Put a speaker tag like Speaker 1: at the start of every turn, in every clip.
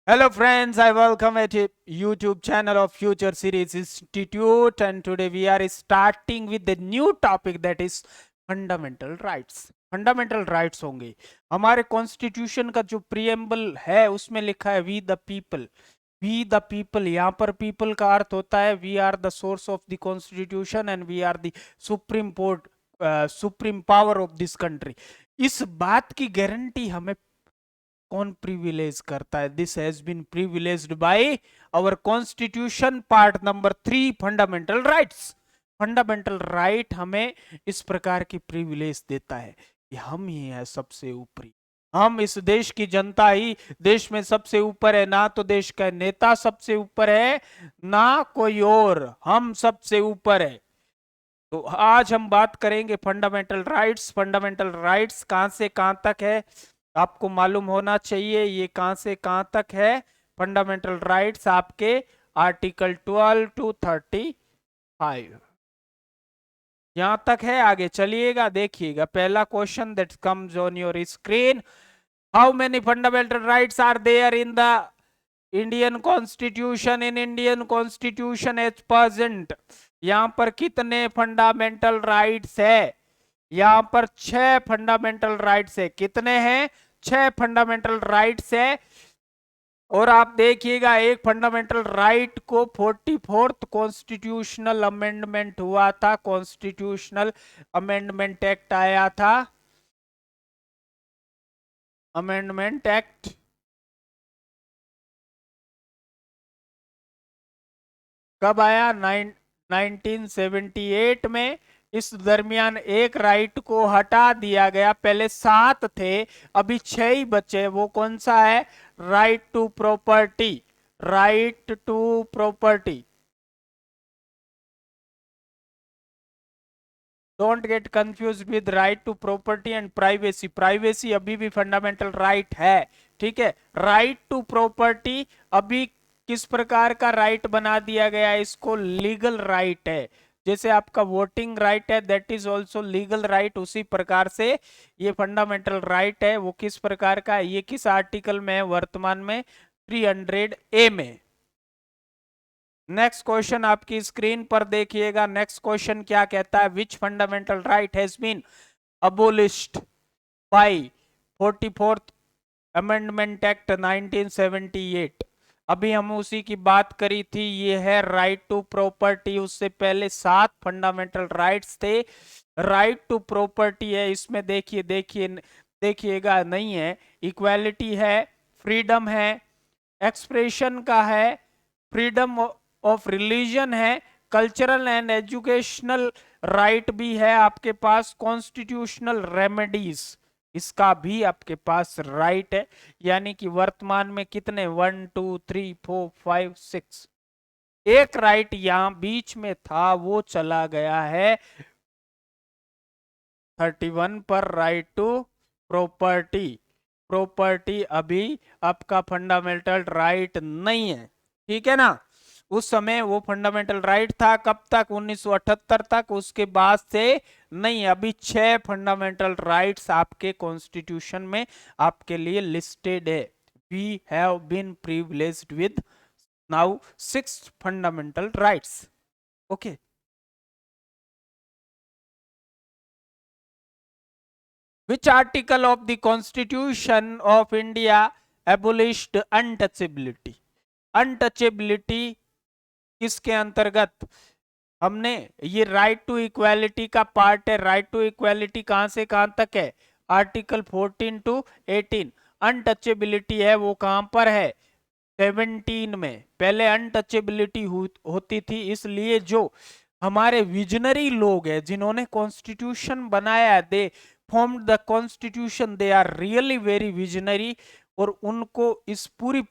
Speaker 1: Hello friends, I welcome at YouTube channel of Future Series Institute, and today we are starting with the new topic that is fundamental rights. Fundamental rights होंगे हमारे constitution का जो preamble है उसमें लिखा है we the people. यहाँ पर पीपल का अर्थ होता है we are the source of the constitution and we are the supreme power of this country. इस बात की गारंटी हमें कौन प्रिविलेज करता है? This has been privileged by our constitution part number 3 fundamental rights. Fundamental right हमें इस प्रकार की प्रिविलेज देता है कि हम ही है सबसे ऊपरी, हम इस देश की जनता ही देश में सबसे ऊपर है। ना तो देश का नेता सबसे ऊपर है ना कोई और, हम सबसे ऊपर है। तो आज हम बात करेंगे फंडामेंटल राइट्स। फंडामेंटल राइट्स कहां से कहां तक है आपको मालूम होना चाहिए। ये कहां से कहां तक है? फंडामेंटल राइट्स आपके आर्टिकल 12 टू 35 यहां तक है। आगे चलिएगा, देखिएगा पहला question that comes on your screen. How many fundamental rights are there in the Indian constitution? In Indian constitution as present यहां पर कितने फंडामेंटल राइट्स है? यहां पर 6 फंडामेंटल राइट्स है। कितने हैं? 6 फंडामेंटल राइट्स है। और आप देखिएगा एक फंडामेंटल राइट को 44th कॉन्स्टिट्यूशनल अमेंडमेंट हुआ था, कॉन्स्टिट्यूशनल अमेंडमेंट एक्ट आया था। अमेंडमेंट एक्ट कब आया? 1978 में। इस दरमियान एक राइट को हटा दिया गया। पहले 7 थे, अभी 6 ही बचे। वो कौन सा है? Right to property. Right to property. Don't get confuse with right to property and privacy. Privacy अभी भी फंडामेंटल राइट है, ठीक है। राइट टू प्रॉपर्टी अभी किस प्रकार का राइट बना दिया गया है? इसको लीगल राइट है। जैसे आपका वोटिंग राइट है, that is also legal right, उसी प्रकार से ये फंडामेंटल राइट है। वो किस प्रकार का है? ये किस आर्टिकल में है वर्तमान में? 300A में। नेक्स्ट क्वेश्चन आपकी स्क्रीन पर देखिएगा। नेक्स्ट क्वेश्चन क्या कहता है? Which fundamental right has been abolished by 44th amendment act 1978। अभी हम उसी की बात करी थी। ये है राइट टू प्रॉपर्टी। उससे पहले 7 फंडामेंटल राइट्स थे। राइट टू प्रॉपर्टी है, इसमें देखिए देखिए देखिएगा, नहीं है। इक्वालिटी है, फ्रीडम है, एक्सप्रेशन का है, फ्रीडम ऑफ रिलीजन है, कल्चरल एंड एजुकेशनल राइट भी है आपके पास, कॉन्स्टिट्यूशनल रेमेडीज इसका भी आपके पास राइट है। यानी कि वर्तमान में कितने? 1 2 3 4 5 6। एक राइट यहां बीच में था, वो चला गया है 31 पर। Right to property. प्रॉपर्टी अभी आपका फंडामेंटल राइट नहीं है, ठीक है ना। उस समय वो फंडामेंटल राइट था। कब तक? 1978 तक। उसके बाद से नहीं। अभी 6 फंडामेंटल राइट्स आपके कॉन्स्टिट्यूशन में आपके लिए लिस्टेड है। We have been privileged with now 6 fundamental rights. Okay. Which article of the Constitution of India abolished untouchability? Untouchability किसके अंतर्गत? हमने ये राइट टू इक्वालिटी का पार्ट है। राइट टू इक्वालिटी कहां से कहां तक है? Article 14 to 18। अनटचेबिलिटी है वो कहां पर है? 17 में। पहले अनटचेबिलिटी होती थी, इसलिए जो हमारे विजनरी लोग हैं जिन्होंने कॉन्स्टिट्यूशन बनाया, they formed the constitution, they are really very visionary. और उनको इस पूरी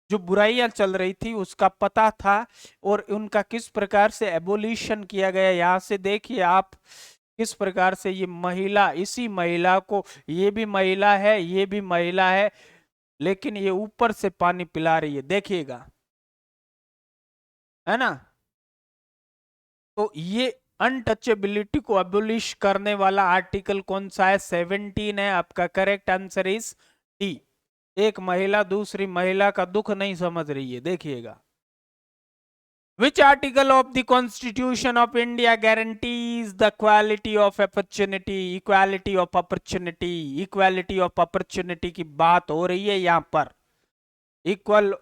Speaker 1: जो बुराइयां चल रही थी उसका पता था और उनका किस प्रकार से एबोलिशन किया गया। यहां से देखिए आप किस प्रकार से ये महिला, इसी महिला को, ये भी महिला है, ये भी महिला है, लेकिन ये ऊपर से पानी पिला रही है, देखिएगा, है ना। तो ये अनटचेबिलिटी को अबोलिश करने वाला आर्टिकल कौन सा है? 17 है। आपका करेक्ट आंसर इज डी। एक महिला दूसरी महिला का दुख नहीं समझ रही है, देखिएगा। Which article of the Constitution of India guarantees the equality of opportunity? Equality of opportunity, equality of opportunity की बात हो रही है यहाँ पर। Equal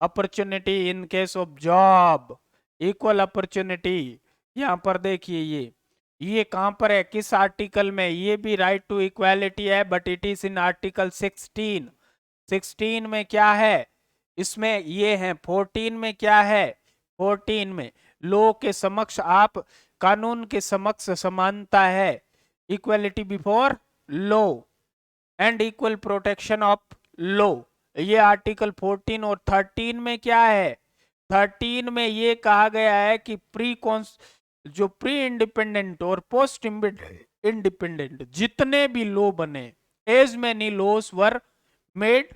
Speaker 1: opportunity in case of job, equal opportunity। यहाँ पर देखिए ये कहां पर है, किस आर्टिकल में? ये भी राइट टू इक्वालिटी है, but it is in article 16। 16 में क्या है? इसमें ये है। 14 में क्या है? 14 में लो के समक्ष आप, कानून के समक्ष समानता है, equality before low and equal protection of low. ये आर्टिकल 14। और 13 में क्या है? 13 में ये कहा गया है कि जो प्री इंडिपेंडेंट और पोस्ट इंडिपेंडेंट जितने भी लॉ बने, as many laws were made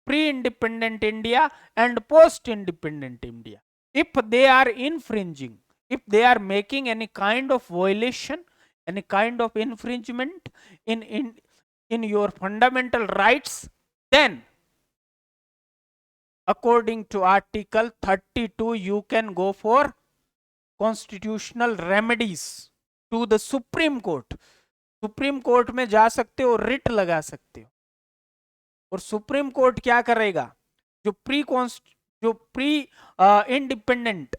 Speaker 1: pre independent India and post independent India, if they are infringing, if they are making any kind of violation, any kind of infringement in your fundamental rights, then according to article 32 you can go for constitutional remedies to the supreme court। Supreme court में जा सकते हो, writ लगा सकते हो। और supreme court क्या करेगा? जो प्री इंडिपेंडेंट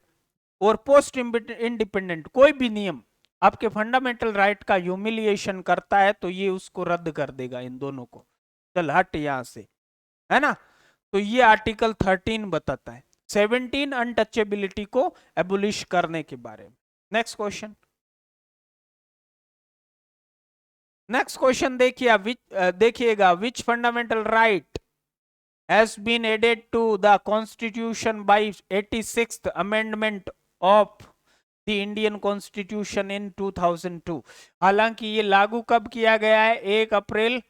Speaker 1: और पोस्ट इंडिपेंडेंट कोई भी नियम आपके फंडामेंटल राइट का ह्यूमिलिएशन करता है तो ये उसको रद्द कर देगा, इन दोनों को। चल हट यहां से, है ना। तो ये आर्टिकल 13 बताता है। 17 अनटचेबिलिटी को एबोलिश करने के बारे में। नेक्स्ट क्वेश्चन, नेक्स्ट क्वेश्चन देखिएगा, which fundamental right has been added to the constitution by 86th amendment of the Indian Constitution in 2002। हालांकि ये लागू कब किया गया है? 1 अप्रैल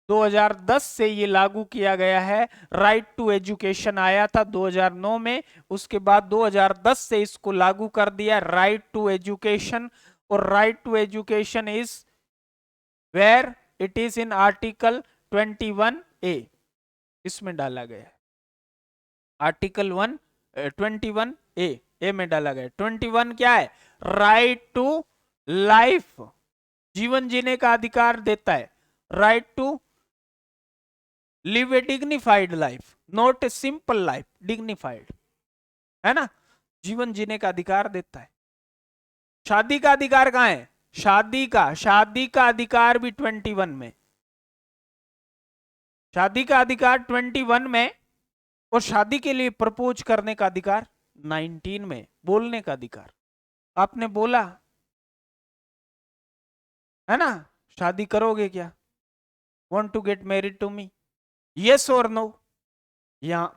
Speaker 1: 2010 से ये लागू किया गया है। राइट टू एजुकेशन आया था 2009 में, उसके बाद 2010 से इसको लागू कर दिया राइट टू एजुकेशन। और right to education is where it is in article 21A, इसमें डाला गया है। आर्टिकल 21A में डाला गया। 21 क्या है? राइट टू लाइफ, जीवन जीने का अधिकार देता है। Right to live a dignified life, not a simple life, dignified, है ना। जीवन जीने का अधिकार देता है। शादी का अधिकार कहां है? शादी का अधिकार भी 21 में, शादी का अधिकार 21 में, और शादी के लिए प्रपोज करने का अधिकार 19 में, बोलने का अधिकार। आपने बोला है ना, शादी करोगे क्या? Want to get married to me? Yes or no? या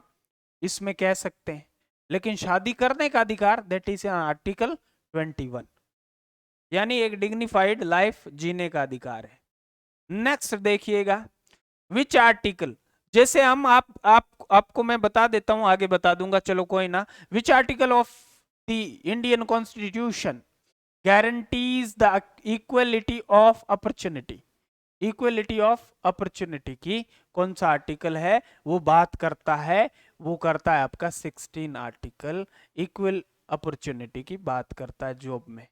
Speaker 1: इसमें कह सकते हैं। लेकिन शादी करने का अधिकार दैट इज आर्टिकल 21, यानी एक डिग्निफाइड लाइफ जीने का अधिकार है। नेक्स्ट देखिएगा, विच आर्टिकल, जैसे हम आपको मैं बता देता हूं, आगे बता दूंगा, चलो कोई ना। विच article of the Indian constitution guarantees the equality of opportunity? Equality of opportunity की कौन सा आर्टिकल है वो बात करता है? वो करता है आपका 16 आर्टिकल, इक्वल अपॉर्चुनिटी की बात करता है जॉब में।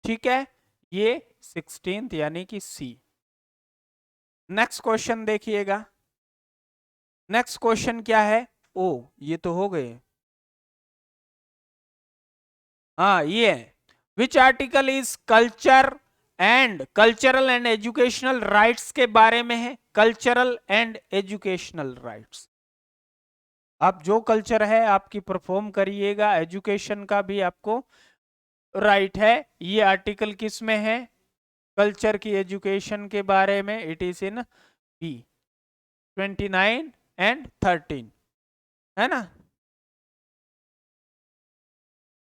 Speaker 1: ठीक है, ये 16 यानी कि सी। नेक्स्ट क्वेश्चन देखिएगा, नेक्स्ट क्वेश्चन क्या है? ओ ये तो हो गए, हाँ ये है। Which article is cultural and educational rights के बारे में है। कल्चरल एंड एजुकेशनल राइट्स, आप जो कल्चर है आपकी परफॉर्म करिएगा, एजुकेशन का भी आपको राइट है। ये आर्टिकल किस में है? कल्चर की एजुकेशन के बारे में। It is in B 29 and 13, है ना,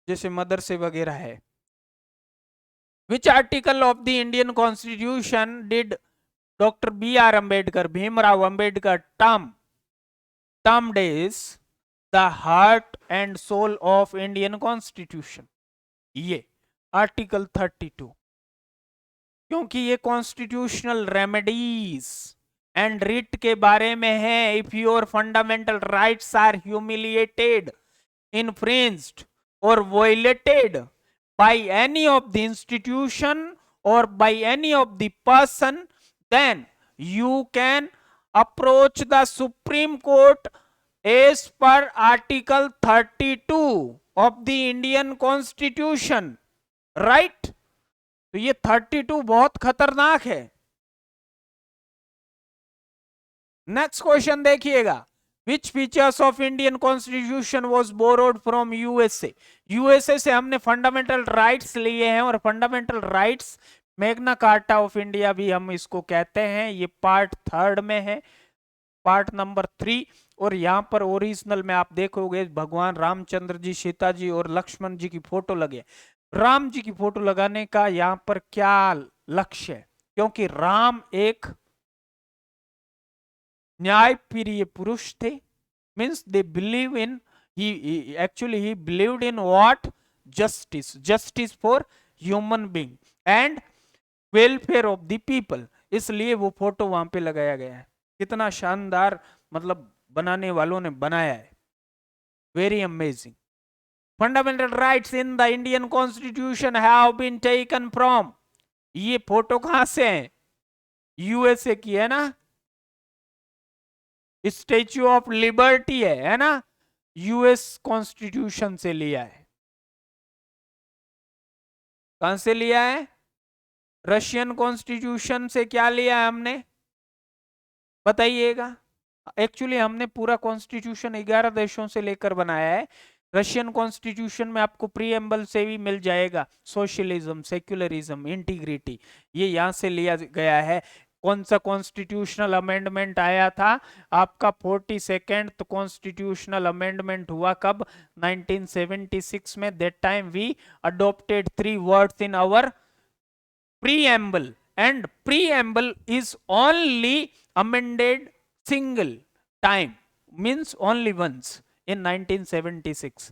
Speaker 1: जैसे मदरसे वगैरह है। Which article of the Indian constitution did doctor B.R. Ambedkar, Bhimrao Ambedkar termed is the heart and soul of Indian constitution? ये आर्टिकल 32, क्योंकि ये कॉन्स्टिट्यूशनल रेमेडीज एंड रिट के बारे में है, if your fundamental rights are humiliated, infringed or violated by any of the institution or by any of the person, then you can approach the Supreme Court as per Article 32 of the Indian Constitution, right? तो ये 32 बहुत खतरनाक है। Next question देखिएगा, which features of Indian constitution was borrowed from USA. USA से हमने fundamental rights लिए हैं, और fundamental rights Magna Carta of India भी हम इसको कहते हैं। ये पार्ट 3 में है, पार्ट नंबर 3। और यहाँ पर ओरिजिनल में आप देखोगे भगवान रामचंद्र जी, सीता जी और लक्ष्मण जी की फोटो लगे। राम जी की फोटो लगाने का यहाँ पर क्या लक्ष्य है? क्योंकि राम एक न्याय प्रिय पुरुष थे, means they believe in, he actually he believed in what? Justice for human being and welfare of the people। इसलिए वो फोटो वहां पे लगाया गया है। कितना शानदार, मतलब बनाने वालों ने बनाया है, very amazing. Fundamental rights in the Indian constitution have been taken from, ये फोटो कहां से है? यूएसए की है ना, स्टेच्यू ऑफ लिबर्टी है ना, यूएस कॉन्स्टिट्यूशन से लिया है। कहां से लिया है? रशियन कॉन्स्टिट्यूशन से। क्या लिया है हमने, बताइएगा? एक्चुअली हमने पूरा कॉन्स्टिट्यूशन 11 देशों से लेकर बनाया है। रशियन कॉन्स्टिट्यूशन में आपको प्रीएम्बल से भी मिल जाएगा, सोशलिज्म, सेक्युलरिज्म, इंटीग्रिटी, ये यहां से लिया गया है। कौन सा कॉन्स्टिट्यूशनल अमेंडमेंट आया था आपका? 42nd कॉन्स्टिट्यूशनल अमेंडमेंट हुआ कब? 1976 में। That time we adopted 3 words in our preamble, and preamble is only amended single time, means only once, in 1976।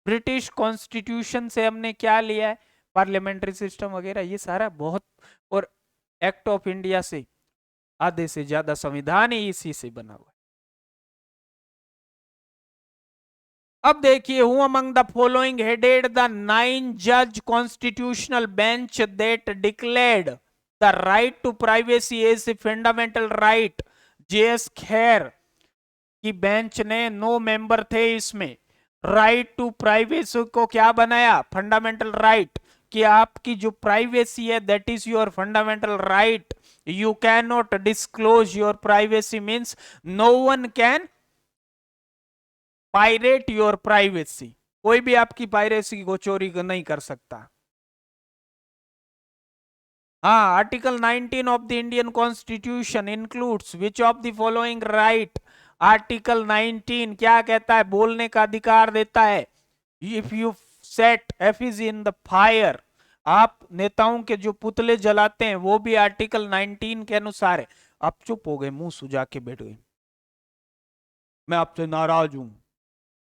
Speaker 1: British constitution से हमने क्या लिया है? पार्लियामेंट्री सिस्टम वगैरह, ये सारा बहुत। और एक्ट ऑफ इंडिया से आधे से ज्यादा संविधान ही इसी से बना हुआ है। अब देखिए, who among the following headed the 9 जज constitutional bench that declared the right to privacy as a fundamental right? JS Kher की बेंच ने, 9 मेंबर थे इसमें, राइट टू प्राइवेसी को क्या बनाया? फंडामेंटल राइट, कि आपकी जो प्राइवेसी है that is your fundamental right, you can not disclose your privacy, means no one can pirate your privacy, कोई भी आपकी पायरेसी को चोरी नहीं कर सकता। हाँ, article 19 of the Indian constitution includes which of the following right? Article 19 क्या कहता है? बोलने का अधिकार देता है। If you set effigy in the fire, आप नेताओं के जो पुतले जलाते हैं वो भी आर्टिकल 19 के अनुसार है। आप चुप हो गए, मुंह सुजा के बैठ गए, मैं आपसे नाराज हूं।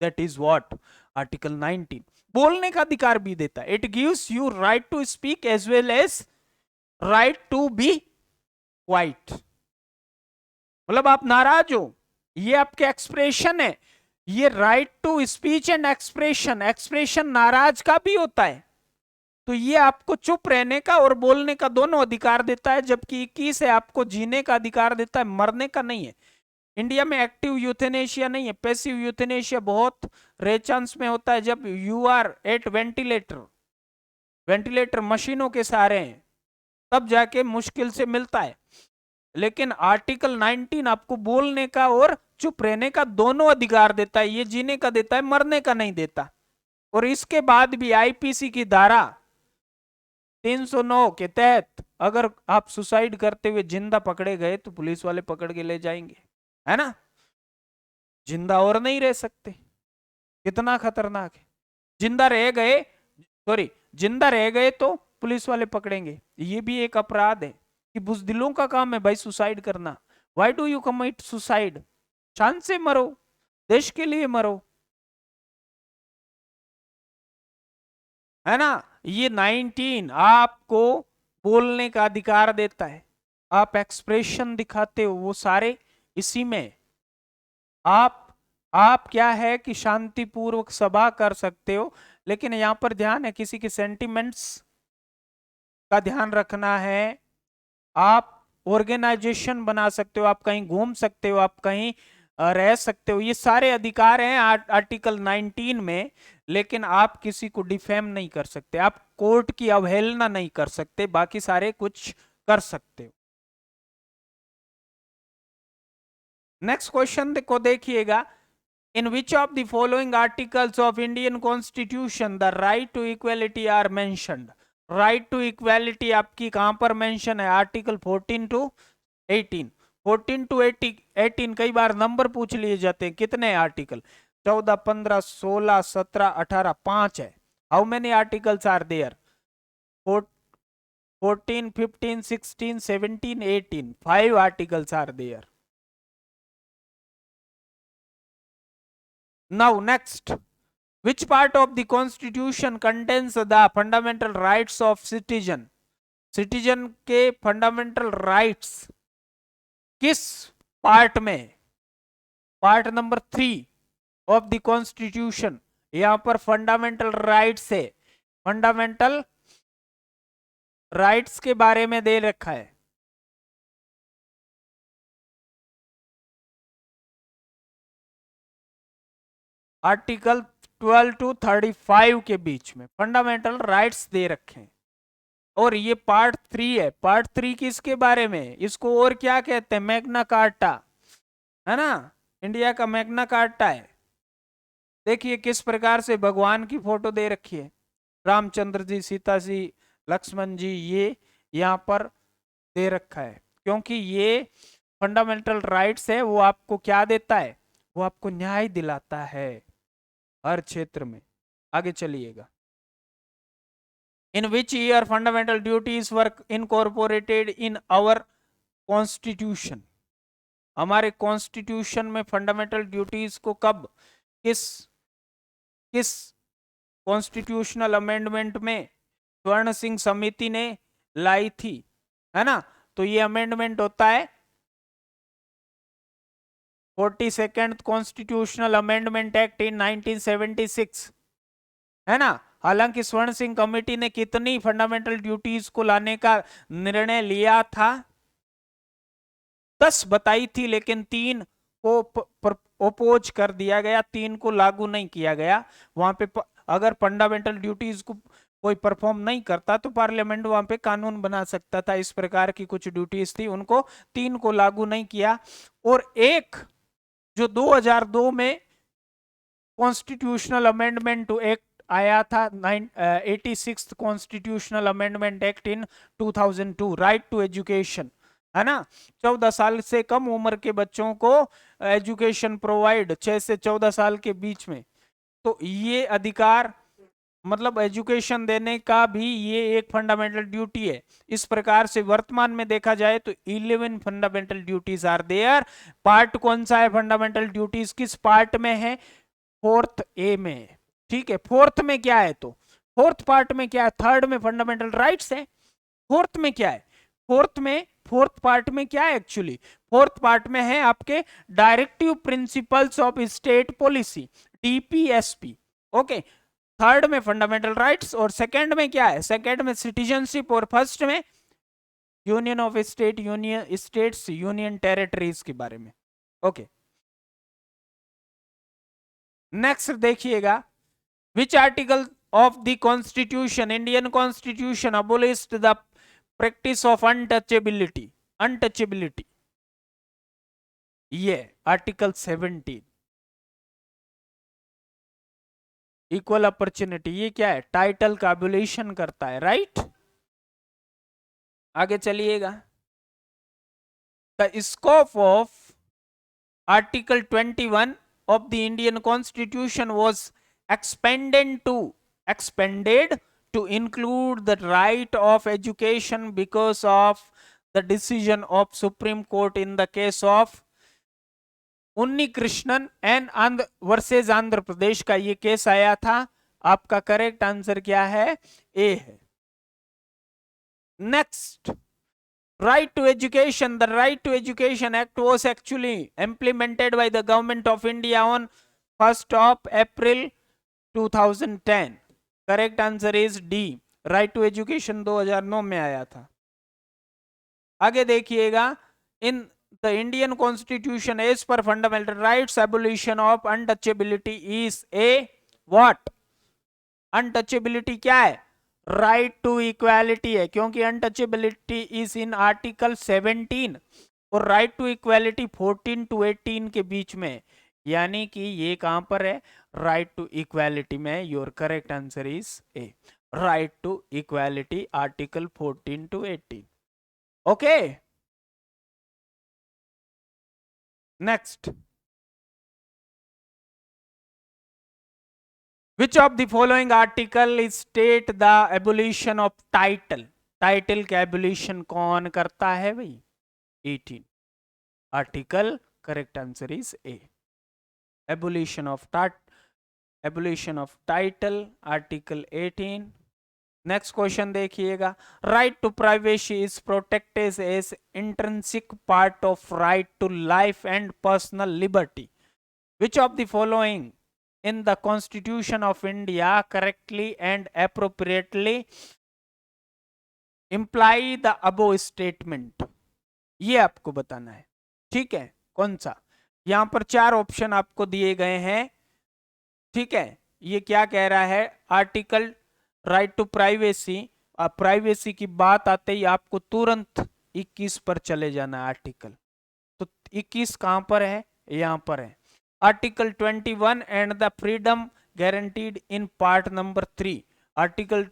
Speaker 1: That is what? आर्टिकल 19 बोलने का अधिकार भी देता है। It gives you right to speak as well as right to be quiet, मतलब आप नाराज हो, ये आपके एक्सप्रेशन है। ये right to speech and expression, expression नाराज का भी होता है। तो ये आपको चुप रहने का और बोलने का दोनों अधिकार देता है, जबकि 21 है आपको जीने का अधिकार देता है, मरने का नहीं है। इंडिया में एक्टिव यूथेनेशिया नहीं है, पैसिव यूथेनेशिया बहुत रेयर चांस में होता है, जब you are at ventilator, ventilator मशीनों के सहारे हैं, तब जाके मुश्किल से मिलता है। लेकिन आर्टिकल 19 आपको बोलने का और चुप रहने का दोनों अधिकार देता है, ये जीने का देता है, मरने का नहीं देता। और इसके बाद भी आईपीसी की धारा 309 के तहत अगर आप सुसाइड करते हुए जिंदा पकड़े गए तो पुलिस वाले पकड़ के ले जाएंगे, है ना? जिंदा और नहीं रह सकते, कितना खतरनाक है। जिंदा रह गए, सॉरी, जिंदा रह गए तो पुलिस वाले पकड़ेंगे, ये भी एक अपराध है। कि बुजदिलों का काम है भाई सुसाइड करना। Why do you commit suicide? शान से मरो, देश के लिए मरो, है ना? ये 19 आपको बोलने का अधिकार देता है। आप एक्सप्रेशन दिखाते हो वो सारे इसी में। आप क्या है कि शांतिपूर्वक सभा कर सकते हो, लेकिन यहां पर ध्यान है किसी के सेंटिमेंट्स का ध्यान रखना है। आप ऑर्गेनाइजेशन बना सकते हो, आप कहीं घूम सकते हो, आप कहीं रह सकते हो, ये सारे अधिकार हैं आर्टिकल 19 में। लेकिन आप किसी को डिफेम नहीं कर सकते, आप कोर्ट की अवहेलना नहीं कर सकते, बाकी सारे कुछ कर सकते हो। नेक्स्ट क्वेश्चन को देखिएगा, in which of the following articles of Indian constitution the right to equality are mentioned. Right to equality आपकी कहां पर मेंशन है? Article 14 to 18। 14 टू 18 कई बार नंबर पूछ लिए जाते हैं, कितने आर्टिकल? 14, 15, 16, 17, 18, 5 है। How many articles are there? 14, 15, 16, 17, 18, 5 articles are there. Now next, which part of the constitution contains the fundamental rights of citizen? Citizen के फंडामेंटल राइट्स किस पार्ट में? Part number 3 of the constitution. यहां पर fundamental rights है, fundamental rights के बारे में दे रखा है। आर्टिकल 12 टू 35 के बीच में फंडामेंटल राइट्स दे रखे हैं। और ये पार्ट 3 है। पार्ट 3 किसके बारे में? इसको और क्या कहते हैं? मैग्ना कार्टा, है ना? इंडिया का मैग्ना कार्टा है। देखिए किस प्रकार से भगवान की फोटो दे रखी है, रामचंद्र जी, सीता जी, लक्ष्मण जी, ये यहाँ पर दे रखा है। क्योंकि ये फंडामेंटल राइट्स है, वो आपको क्या देता है? वो आपको न्याय दिलाता है हर क्षेत्र में। आगे चलिएगा, in which year fundamental duties were incorporated in our constitution. हमारे कॉन्स्टिट्यूशन में फंडामेंटल ड्यूटीज को कब, किस किस कॉन्स्टिट्यूशनल अमेंडमेंट में स्वर्ण सिंह समिति ने लाई थी, है ना? तो ये अमेंडमेंट होता है 42nd कॉन्स्टिट्यूशनल अमेंडमेंट एक्ट इन 1976, है ना? हालांकि स्वर्ण सिंह कमेटी ने कितनी फंडामेंटल ड्यूटीज को लाने का निर्णय लिया था? 10 बताई थी, लेकिन 3 को ओपोज कर दिया गया, 3 को लागू नहीं किया गया। वहां पे अगर फंडामेंटल ड्यूटीज को कोई परफॉर्म नहीं करता तो पार्लियामेंट वहां पे कानून बना सकता था। इस प्रकार की कुछ ड्यूटीज थी, उनको 3 को लागू नहीं किया। और एक जो 2002 में कॉन्स्टिट्यूशनल अमेंडमेंट टू एक्ट आया था, 86th constitutional amendment act in 2002, right to education, है ना? 14 साल से कम उम्र के बच्चों को एजुकेशन प्रोवाइड, 6 से 14 साल के बीच में। तो ये अधिकार, मतलब एजुकेशन देने का भी ये एक फंडामेंटल ड्यूटी है। इस प्रकार से वर्तमान में देखा जाए तो 11 fundamental duties are there. Part कौन सा है फंडामेंटल ड्यूटीज? किस पार्ट में है? 4th ए में। ठीक है, 4th में क्या है? तो 4th पार्ट में क्या है? 3rd में फंडामेंटल राइट्स है, 4th में क्या है? 4th पार्ट में क्या है एक्चुअली? 4th पार्ट में है आपके directive principles of state policy, DPSP. Okay, 3rd में फंडामेंटल राइट्स, और 2nd में क्या है? 2nd में सिटीजनशिप, और 1st में union of state, union states, union territories के बारे में। ओके, नेक्स्ट देखिएगा, विच article of the constitution, Indian constitution abolished the practice of untouchability? Untouchability, ये आर्टिकल 17। इक्वल अपॉर्चुनिटी, ये क्या है? टाइटल का एबोलिशन करता है, राइट? आगे चलिएगा, the scope of article 21 of the Indian Constitution was expanded to include the right of education because of the decision of Supreme Court in the case of उन्नी Krishnan and Andhra versus Andhra Pradesh का ये case आया था। आपका correct answer क्या है? ए है। Next, Right to education. The Right to Education Act was actually implemented by the Government of India on 1st of April 2010. Correct answer is D. Right to Education 2009 में आया था. आगे देखिएगा, in the Indian constitution as per fundamental rights abolition of untouchability is a what. Untouchability क्या है? Right to equality है, क्योंकि untouchability is in article 17 और राइट टू इक्वालिटी 14 to 18 के बीच में, यानी कि ये कहां पर है? राइट टू इक्वालिटी में. Your correct answer is A. Right to equality article 14 to 18. Okay, next. Which of the following article is state the abolition of title? Title का एबोलिशन कौन करता है भाई? 18 article. Correct answer is A. Abolition of title article 18. Next question देखिएगा. Right to privacy is protected as intrinsic part of right to life and personal liberty. Which of the following in the Constitution of India correctly and appropriately imply the above statement? ये आपको बताना है. ठीक है, कौन सा? यहां पर 4 ऑप्शन आपको दिए गए हैं. ठीक है, ये क्या कह रहा है? Article right to privacy. Privacy की बात आते ही आपको तुरंत 21 पर चले जाना आर्टिकल. तो 21 कहां पर है? यहां पर है. Article 21 and the freedom guaranteed in part number 3. Article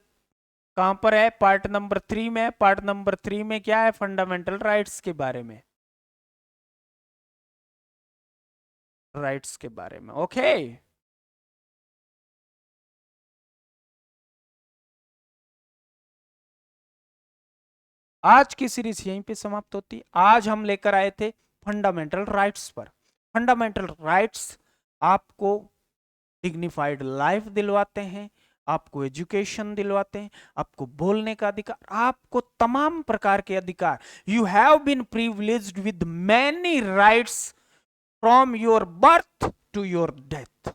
Speaker 1: कहां पर है? पार्ट नंबर 3 में. पार्ट नंबर 3 में क्या है? फंडामेंटल राइट्स के बारे में. राइट्स के बारे में. ओके, आज की सीरीज यहीं पे समाप्त होती. आज हम लेकर आए थे फंडामेंटल राइट्स पर. फंडामेंटल राइट्स आपको डिग्निफाइड लाइफ दिलवाते हैं, आपको एजुकेशन दिलवाते हैं, आपको बोलने का अधिकार, आपको तमाम प्रकार के अधिकार. You have been privileged with many rights from your birth to your death.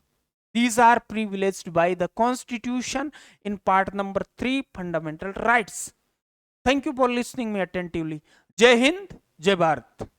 Speaker 1: These are privileged by the Constitution in part number 3, fundamental rights. Thank you for listening me attentively. Jai Hind, Jai Bharat.